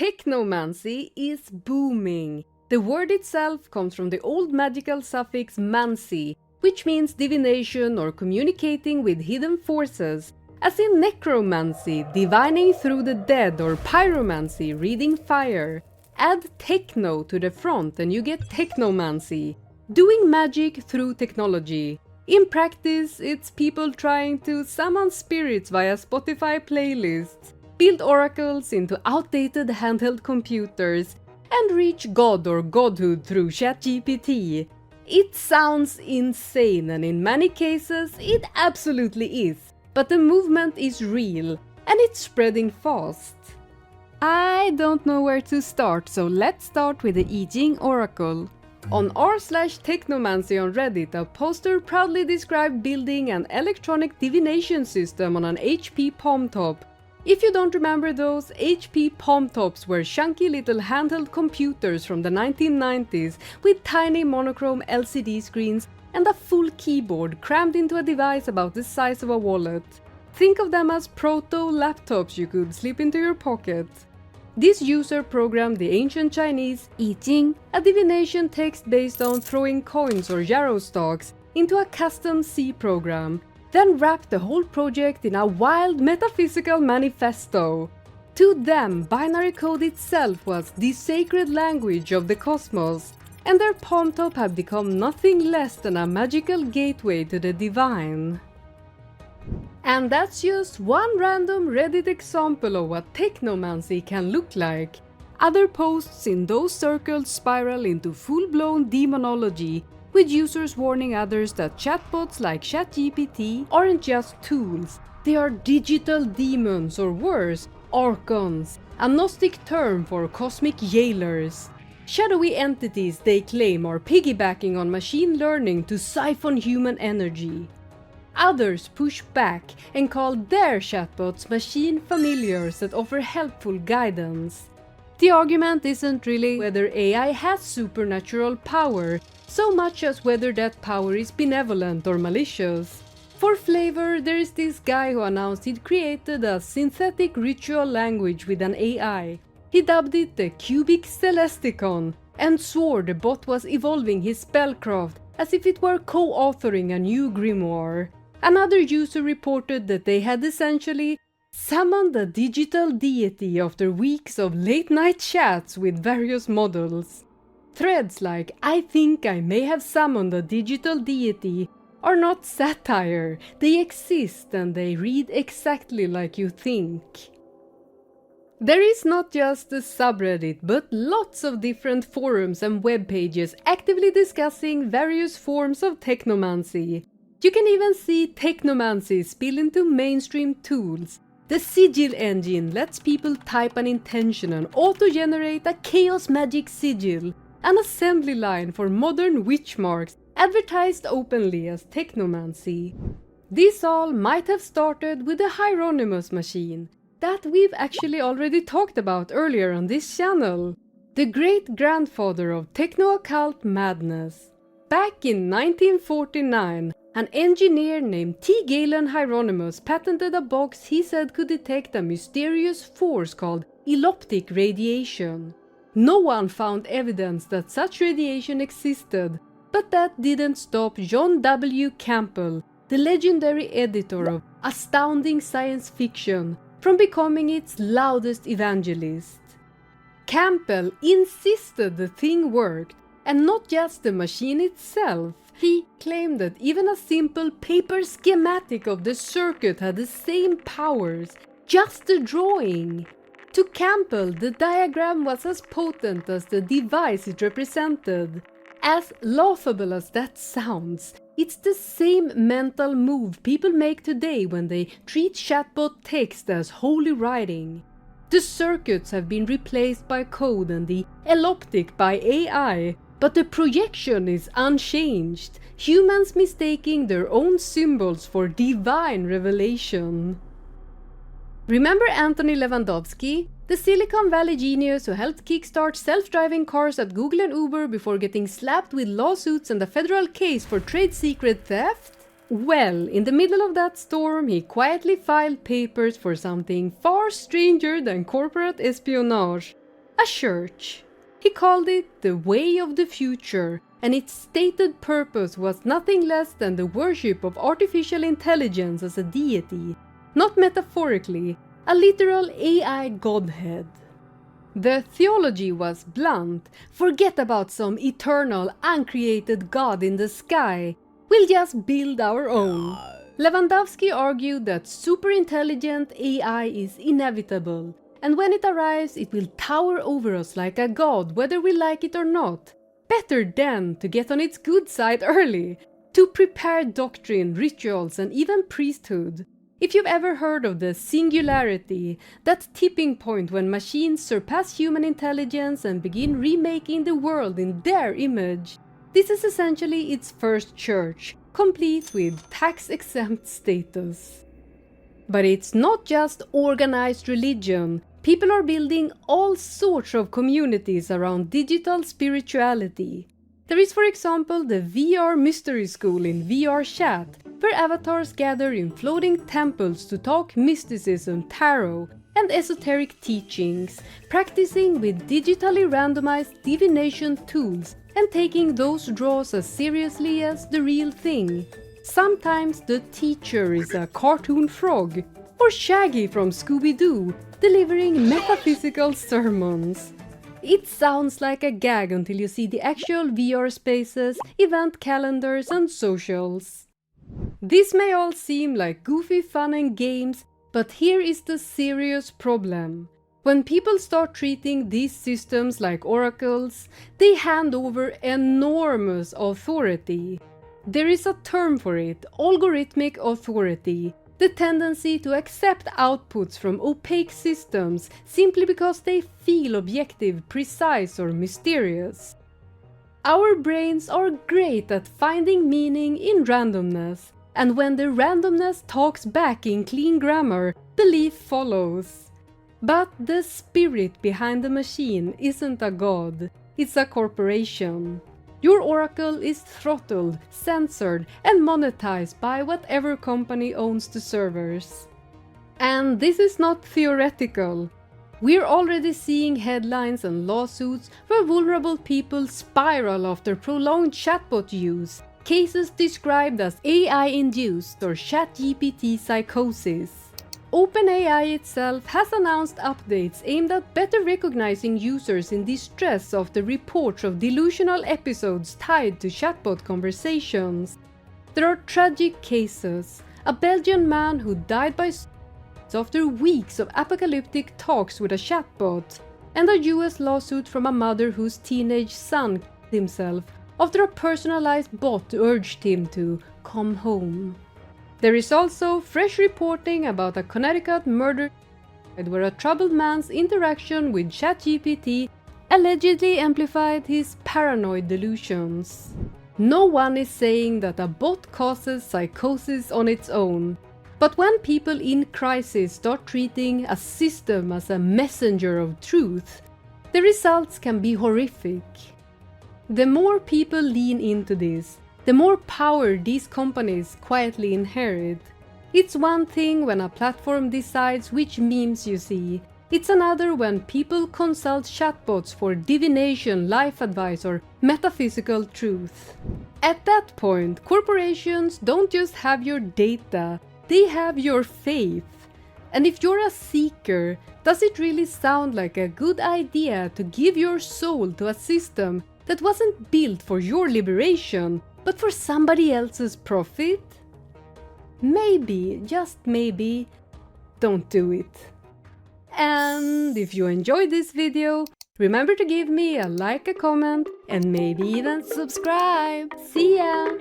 Technomancy is booming. The word itself comes from the old magical suffix mancy, which means divination or communicating with hidden forces, as in necromancy, divining through the dead, or pyromancy, reading fire. Add techno to the front and you get technomancy, doing magic through technology. In practice, it's people trying to summon spirits via Spotify playlists, build oracles into outdated handheld computers, and reach God or godhood through ChatGPT. It sounds insane, and in many cases it absolutely is, but the movement is real and it's spreading fast. I don't know where to start, so let's start with the I Ching Oracle. On r/technomancy on Reddit, a poster proudly described building an electronic divination system on an HP palm top. If you don't remember those, HP palm tops were chunky little handheld computers from the 1990s with tiny monochrome LCD screens and a full keyboard crammed into a device about the size of a wallet. Think of them as proto-laptops you could slip into your pocket. This user programmed the ancient Chinese I Ching, a divination text based on throwing coins or yarrow stalks, into a custom C program, then wrapped the whole project in a wild metaphysical manifesto. To them, binary code itself was the sacred language of the cosmos, and their palm top had become nothing less than a magical gateway to the divine. And that's just one random Reddit example of what technomancy can look like. Other posts in those circles spiral into full-blown demonology, with users warning others that chatbots like ChatGPT aren't just tools, they are digital demons, or worse, archons, a Gnostic term for cosmic jailers. Shadowy entities they claim are piggybacking on machine learning to siphon human energy. Others push back and call their chatbots machine familiars that offer helpful guidance. The argument isn't really whether AI has supernatural power, so much as whether that power is benevolent or malicious. For flavor, there is this guy who announced he'd created a synthetic ritual language with an AI. He dubbed it the Cubic Celesticon, and swore the bot was evolving his spellcraft as if it were co-authoring a new grimoire. Another user reported that they had essentially summoned a digital deity after weeks of late-night chats with various models. Threads like "I think I may have summoned a digital deity" are not satire, they exist and they read exactly like you think. There is not just a subreddit, but lots of different forums and web pages actively discussing various forms of technomancy. You can even see technomancy spill into mainstream tools. The sigil engine lets people type an intention and auto-generate a chaos magic sigil, an assembly line for modern witch marks advertised openly as technomancy. This all might have started with the Hieronymus machine, that we've actually already talked about earlier on this channel, the great-grandfather of techno-occult madness. Back in 1949, an engineer named T. Galen Hieronymus patented a box he said could detect a mysterious force called eloptic radiation. No one found evidence that such radiation existed, but that didn't stop John W. Campbell, the legendary editor of Astounding Science Fiction, from becoming its loudest evangelist. Campbell insisted the thing worked, and not just the machine itself. He claimed that even a simple paper schematic of the circuit had the same powers, just the drawing. To Campbell, the diagram was as potent as the device it represented. As laughable as that sounds, it's the same mental move people make today when they treat chatbot text as holy writing. The circuits have been replaced by code and the eloptic by AI, but the projection is unchanged, humans mistaking their own symbols for divine revelation. Remember Anthony Lewandowski, the Silicon Valley genius who helped kickstart self-driving cars at Google and Uber before getting slapped with lawsuits and a federal case for trade secret theft? Well, in the middle of that storm, he quietly filed papers for something far stranger than corporate espionage. a church. He called it the way of the future, and its stated purpose was nothing less than the worship of artificial intelligence as a deity, not metaphorically, a literal AI godhead. The theology was blunt: forget about some eternal, uncreated god in the sky, we'll just build our own. Lewandowski argued that superintelligent AI is inevitable, and when it arrives it will tower over us like a god whether we like it or not. Better then to get on its good side early, to prepare doctrine, rituals and even priesthood. If you've ever heard of the singularity, that tipping point when machines surpass human intelligence and begin remaking the world in their image, this is essentially its first church, complete with tax-exempt status. But it's not just organized religion. People are building all sorts of communities around digital spirituality. There is, for example, the VR Mystery School in VR Chat, where avatars gather in floating temples to talk mysticism, tarot, and esoteric teachings, practicing with digitally randomized divination tools and taking those draws as seriously as the real thing. Sometimes the teacher is a cartoon frog, or Shaggy from Scooby-Doo, delivering metaphysical sermons. It sounds like a gag until you see the actual VR spaces, event calendars and socials. This may all seem like goofy fun and games, but here is the serious problem. When people start treating these systems like oracles, they hand over enormous authority. There is a term for it: algorithmic authority. The tendency to accept outputs from opaque systems simply because they feel objective, precise, or mysterious. Our brains are great at finding meaning in randomness, and when the randomness talks back in clean grammar, belief follows. But the spirit behind the machine isn't a god, it's a corporation. Your oracle is throttled, censored, and monetized by whatever company owns the servers. And this is not theoretical. We're already seeing headlines and lawsuits where vulnerable people spiral after prolonged chatbot use, cases described as AI-induced or ChatGPT psychosis. OpenAI itself has announced updates aimed at better recognizing users in distress after reports of delusional episodes tied to chatbot conversations. There are tragic cases: a Belgian man who died by after weeks of apocalyptic talks with a chatbot, and a US lawsuit from a mother whose teenage son killed himself after a personalized bot urged him to come home. There is also fresh reporting about a Connecticut murder where a troubled man's interaction with ChatGPT allegedly amplified his paranoid delusions. No one is saying that a bot causes psychosis on its own, but when people in crisis start treating a system as a messenger of truth, the results can be horrific. The more people lean into this, the more power these companies quietly inherit. It's one thing when a platform decides which memes you see. It's another when people consult chatbots for divination, life advice, or metaphysical truth. At that point, corporations don't just have your data, they have your faith. And if you're a seeker, does it really sound like a good idea to give your soul to a system that wasn't built for your liberation, but for somebody else's profit? Maybe, just maybe, don't do it. And if you enjoyed this video, remember to give me a like, a comment, and maybe even subscribe. See ya!